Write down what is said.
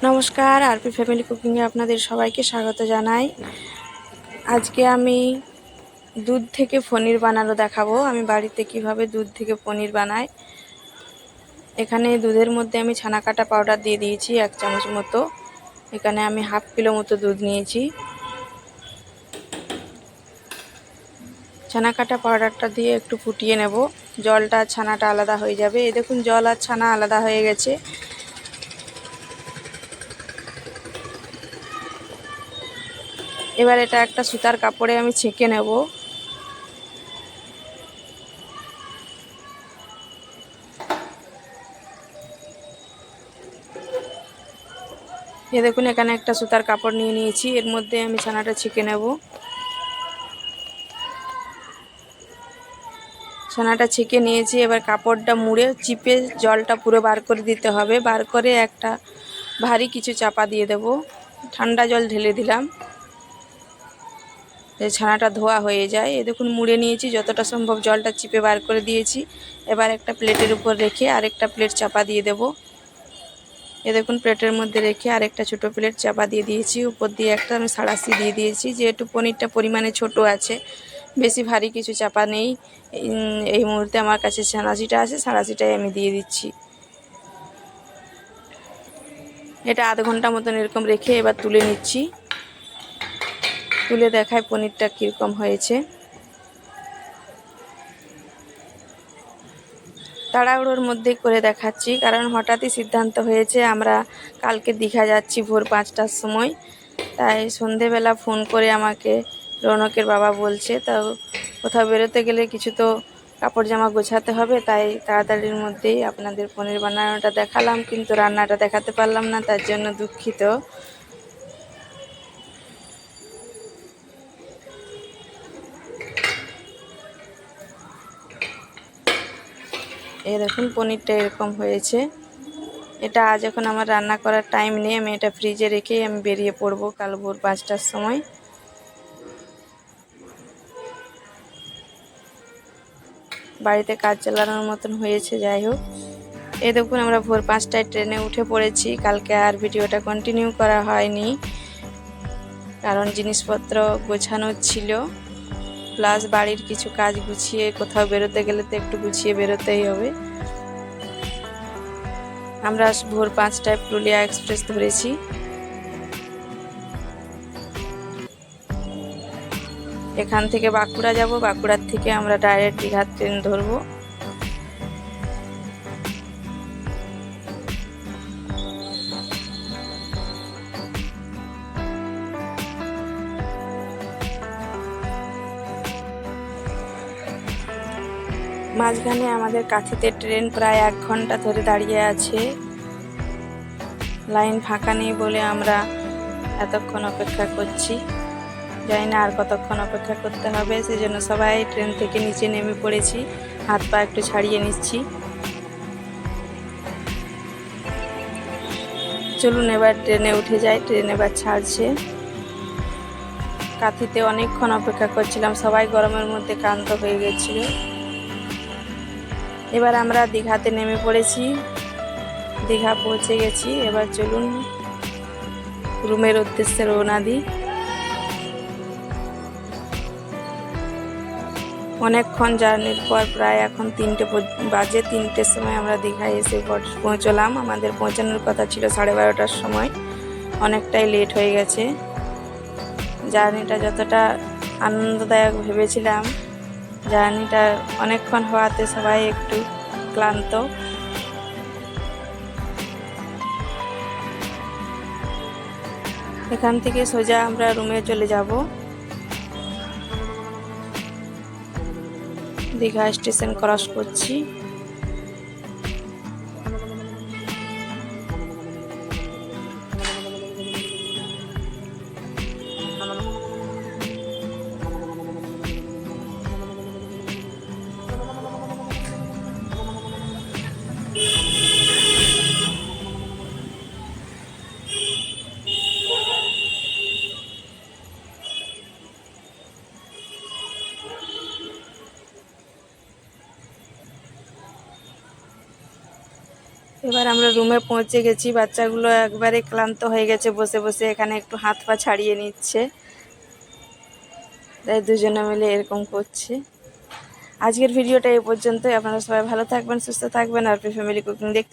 নমস্কার, RP family কুকিংয়ে আপনাদের সবাইকে স্বাগত জানাই। আজকে আমি দুধ থেকে পনির বানানো দেখাবো। আমি বাড়িতে কিভাবে দুধ থেকে পনির বানাই। এখানে দুধের মধ্যে আমি ছানা কাটা পাউডার দিয়ে দিয়েছি 1 চামচ মতো। এখানে আমি হাফ কিলো মতো দুধ নিয়েছি। ছানা কাটা পাউডারটা দিয়ে একটু ফুটিয়ে নেব। জলটা ছানাটা আলাদা হয়ে যাবে। এই দেখুন, জল আর ছানা আলাদা হয়ে গেছে। এবার এটা একটা সুতার কাপড়ে আমি ছেঁকে নেব। এই দেখুন, এখানে একটা সুতার কাপড় নিয়ে নিয়েছি। এর মধ্যে আমি ছানাটা ছেঁকে নেব। ছানাটা ছেঁকে নিয়েছি। এবার কাপড়টা মুড়ে চিপে জলটা পুরো বার করে দিতে হবে। বার করে একটা ভারী কিছু চাপা দিয়ে দেব। ঠান্ডা জল ঢেলে দিলাম, ছানাটা ধোয়া হয়ে যায়। এ দেখুন, মুড়ে নিয়েছি, যতটা সম্ভব জলটা চিপে বার করে দিয়েছি। এবার একটা প্লেটের উপর রেখে আরেকটা প্লেট চাপা দিয়ে দেব। এ দেখুন, প্লেটের মধ্যে রেখে আরেকটা ছোটো প্লেট চাপা দিয়ে দিয়েছি। উপর দিয়ে একটা আমি সাঁড়াশি দিয়ে দিয়েছি, যেহেতু পনিরটা পরিমাণে ছোট আছে, বেশি ভারী কিছু চাপা নেই। এই মুহূর্তে আমার কাছে সাঁড়াশিটা আছে, সাঁড়াশিটাই আমি দিয়ে দিচ্ছি। এটা আধ ঘন্টা মতন এরকম রেখে এবার তুলে নিচ্ছি। তুলে দেখায় পনিরটা কীরকম হয়েছে। তাড়াহুড়োর মধ্যে করে দেখাচ্ছি, কারণ হঠাৎই সিদ্ধান্ত হয়েছে আমরা কালকে দীঘা যাচ্ছি ভোর 5টার সময়। তাই সন্ধেবেলা ফোন করে আমাকে রৌনকের বাবা বলছে, তা কোথাও বেরোতে গেলে কিছু তো কাপড় জামা গোছাতে হবে। তাই তাড়াতাড়ির মধ্যেই আপনাদের পনির বানানোটা দেখালাম, কিন্তু রান্নাটা দেখাতে পারলাম না, তার জন্য দুঃখিত। এই দেখুন, পনিরটা এরকম হয়েছে। এটা আজ এখন আমার রান্না করার টাইম নেই, আমি এটা ফ্রিজে রেখেই আমি বেরিয়ে পড়বো কাল ভোর 5টার সময়। বাড়িতে কাজ চালানোর মতন হয়েছে, যাই হোক। এই দেখুন, আমরা ভোর 5টায় ট্রেনে উঠে পড়েছি। কালকে আর ভিডিওটা কন্টিনিউ করা হয়নি, কারণ জিনিসপত্র গোছানো ছিল, প্লাস বাড়ির কিছু কাজ গুছিয়ে কোথাও বেরোতে গেলে তো একটু গুছিয়ে বেরোতেই হবে। আমরা ভোর 5টায় পুরুলিয়া এক্সপ্রেস ধরেছি। এখান থেকে বাঁকুড়া যাব, বাঁকুড়ার থেকে আমরা ডাইরেক্ট দীঘার ট্রেন ধরবো। মাঝখানে আমাদের কাছেতে ট্রেন প্রায় 1 ঘন্টা ধরে দাঁড়িয়ে আছে। লাইন ফাঁকা নেই বলে আমরা এতক্ষণ অপেক্ষা করছি। জানি না আর কতক্ষণ অপেক্ষা করতে হবে, সেজন্য সবাই ট্রেন থেকে নিচে নেমে পড়েছি। হাত পা একটু ছাড়িয়ে নিচ্ছি। চলুন এবার ট্রেনে উঠে যাই। ট্রেন এবার ছাড়ছে। কাঁথিতে অনেকক্ষণ অপেক্ষা করছিলাম, সবাই গরমের মধ্যে ক্লান্ত হয়ে গেছিল। এবার আমরা দীঘাতে নেমে পড়েছি, দীঘা পৌঁছে গেছি। এবার চলুন রুমের উদ্দেশ্যে রওনা দিই। অনেকক্ষণ জার্নির পর প্রায় এখন 3টে বাজে। 3টের সময় আমরা দীঘায় এসে পৌঁছলাম। আমাদের পৌঁছানোর কথা ছিল 12:30টার সময়, অনেকটাই লেট হয়ে গেছে। জার্নিটা যতটা আনন্দদায়ক ভেবেছিলাম, জার্নিটা অনেকক্ষণ হওয়াতে সবাই একটু ক্লান্ত। এখান থেকে সোজা আমরা রুমে চলে যাব। দীঘা স্টেশন ক্রস করছি। আমরা রুমে পৌঁছে গেছি। বাচ্চাগুলো একবারে ক্লান্ত হয়ে গেছে বসে বসে, এখানে একটু হাত পা ছাড়িয়ে নিচ্ছে, তাই দুজনে মিলে এরকম করছে। আজকের ভিডিওটা এই পর্যন্তই। আপনারা সবাই ভালো থাকবেন, সুস্থ থাকবেন, আর ফ্যামিলি কুকিং দেখতে